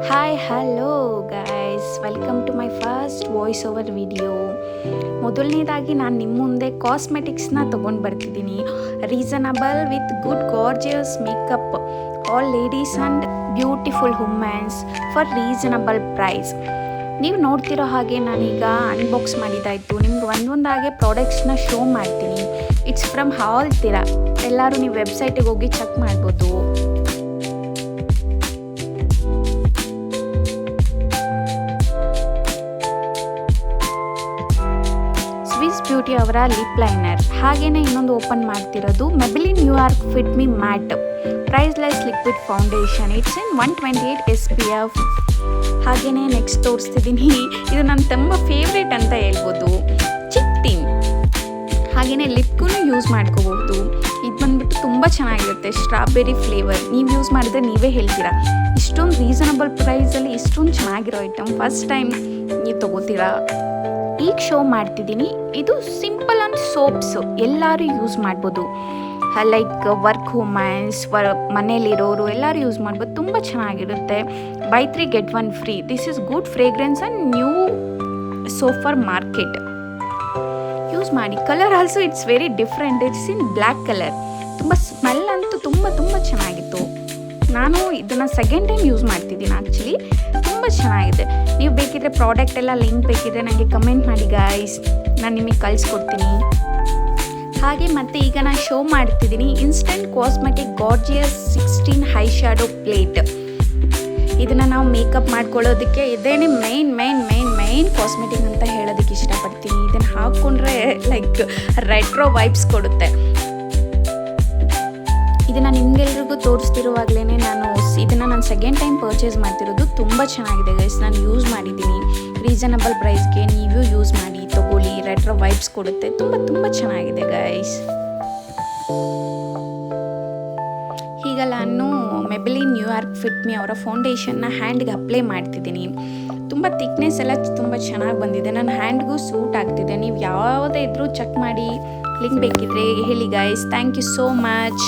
Hi hello guys, welcome to my first voice over video. ಮೊದಲನೇದಾಗಿ ನಾನು ನಿಮ್ಮ ಮುಂದೆ ಕಾಸ್ಮೆಟಿಕ್ಸ್ನ ತೊಗೊಂಡು ಬರ್ತಿದ್ದೀನಿ. Reasonable with good gorgeous makeup all ladies and beautiful womens for reasonable price. ನೀವು ನೋಡ್ತಿರೋ ಹಾಗೆ ನಾನೀಗ ಅನ್ಬಾಕ್ಸ್ ಮಾಡಿದ್ದಾಯಿತು. ನಿಮ್ಗೆ ಒಂದೊಂದಾಗೆ ಪ್ರಾಡಕ್ಟ್ಸ್ನ ಶೋ ಮಾಡ್ತೀನಿ. ಇಟ್ಸ್ ಫ್ರಮ್ ಹಾಲ್ತಿರ. ಎಲ್ಲರೂ ನೀವು ವೆಬ್ಸೈಟಿಗೆ ಹೋಗಿ ಚೆಕ್ ಮಾಡ್ಬೋದು. ಸ್ವಿಸ್ ಬ್ಯೂಟಿ ಅವರ ಲಿಪ್ ಲೈನರ್. ಹಾಗೆಯೇ ಇನ್ನೊಂದು ಓಪನ್ ಮಾಡ್ತಿರೋದು Maybelline New York fit me matte priceless liquid foundation. It's in 128 SPF. ಹಾಗೆಯೇ ನೆಕ್ಸ್ಟ್ ತೋರಿಸ್ತಿದ್ದೀನಿ, ಇದು ನನ್ನ ತುಂಬ ಫೇವ್ರೇಟ್ ಅಂತ ಹೇಳ್ಬೋದು, ಚಿಕ್ಟಿನ್. ಹಾಗೆಯೇ ಲಿಪ್ಗೂ ಯೂಸ್ ಮಾಡ್ಕೋಬೋದು. ಇದು ಬಂದ್ಬಿಟ್ಟು ತುಂಬ ಚೆನ್ನಾಗಿರುತ್ತೆ, ಸ್ಟ್ರಾಬೆರಿ ಫ್ಲೇವರ್. ನೀವು ಯೂಸ್ ಮಾಡಿದ್ರೆ ನೀವೇ ಹೇಳ್ತೀರಾ, ಇಷ್ಟೊಂದು ರೀಸನಬಲ್ ಪ್ರೈಸಲ್ಲಿ ಇಷ್ಟೊಂದು ಚೆನ್ನಾಗಿರೋ ಐಟಮ್ ಫಸ್ಟ್ ಟೈಮ್ ನೀವು ತೊಗೋತೀರಾ. ಈಗ ಶೋ ಮಾಡ್ತಿದ್ದೀನಿ. ಇದು ಸಿಂಪಲ್ ಆ್ಯಂಡ್ ಸೋಪ್ಸು, ಎಲ್ಲರೂ ಯೂಸ್ ಮಾಡ್ಬೋದು. ಲೈಕ್ ವರ್ಕ್ ವುಮೆನ್ಸ್, ಮನೇಲಿರೋರು ಎಲ್ಲರೂ ಯೂಸ್ ಮಾಡ್ಬೋದು. ತುಂಬ ಚೆನ್ನಾಗಿರುತ್ತೆ. Buy 3 get 1 free. This is good fragrance and new soap for market. Use ಮಾಡಿ. Colour also it's very different. It's in black colour. ತುಂಬ ಸ್ಮೆಲ್ ಅಂತೂ ತುಂಬ ಚೆನ್ನಾಗಿತ್ತು. ನಾನು ಇದನ್ನು ಸೆಕೆಂಡ್ ಟೈಮ್ ಯೂಸ್ ಮಾಡ್ತಿದ್ದೀನಿ ಆ್ಯಕ್ಚುಲಿ. ತುಂಬ ಚೆನ್ನಾಗಿದೆ. ನೀವು ಬೇಕಿದ್ರೆ ಪ್ರಾಡಕ್ಟ್ ಎಲ್ಲ ಲಿಂಕ್ ಬೇಕಿದ್ರೆ ನನಗೆ ಕಮೆಂಟ್ ಮಾಡಿ ಗಾಯ್ಸ್, ನಾನು ನಿಮಗೆ ಕಳಿಸ್ಕೊಡ್ತೀನಿ. ಹಾಗೆ ಮತ್ತು ಈಗ ನಾನು ಶೋ ಮಾಡ್ತಿದ್ದೀನಿ instant cosmetic gorgeous 16 high shadow plate. ಇದನ್ನು ನಾವು ಮೇಕಪ್ ಮಾಡ್ಕೊಳ್ಳೋದಕ್ಕೆ ಇದೇನೇ ಮೈನ್ ಕಾಸ್ಮೆಟಿಕ್ ಅಂತ ಹೇಳೋದಕ್ಕೆ ಇಷ್ಟಪಡ್ತೀನಿ. ಇದನ್ನು ಹಾಕ್ಕೊಂಡ್ರೆ ಲೈಕ್ ರೆಟ್ರೋ ವೈಬ್ಸ್ ಕೊಡುತ್ತೆ. ಇದನ್ನು ನಿಮಗೆಲ್ರಿಗೂ ತೋರಿಸ್ತಿರುವಾಗಲೇ ಇದನ್ನು ನಾನು ಸೆಕೆಂಡ್ ಟೈಮ್ ಪರ್ಚೇಸ್ ಮಾಡ್ತಿರೋದು. ತುಂಬ ಚೆನ್ನಾಗಿದೆ ಗೈಸ್, ನಾನು ಯೂಸ್ ಮಾಡಿದ್ದೀನಿ. ರೀಸನಬಲ್ ಪ್ರೈಸ್ಗೆ ನೀವು ಯೂಸ್ ಮಾಡಿ, ತೊಗೊಳ್ಳಿ. ರೆಟ್ರೋ ವೈಬ್ಸ್ ಕೊಡುತ್ತೆ. ತುಂಬ ಚೆನ್ನಾಗಿದೆ ಗೈಸ್. ಈಗ ನಾನು ಮೆಬಿಲಿನ್ ನ್ಯೂಯಾರ್ಕ್ ಫಿಟ್ ಮಿ ಅವರ ಫೌಂಡೇಶನ್ನ ಹ್ಯಾಂಡ್ಗೆ ಅಪ್ಲೈ ಮಾಡ್ತಿದ್ದೀನಿ. ತುಂಬ ಥಿಕ್ನೆಸ್ ಎಲ್ಲ ತುಂಬ ಚೆನ್ನಾಗಿ ಬಂದಿದೆ. ನನ್ನ ಹ್ಯಾಂಡ್ಗೂ ಸೂಟ್ ಆಗ್ತಿದೆ. ನೀವು ಯಾವುದೇ ಇದ್ರೂ ಚೆಕ್ ಮಾಡಿ. ಲಿಂಕ್ ಬೇಕಿದ್ರೆ ಹೇಳಿ guys. Thank you so much.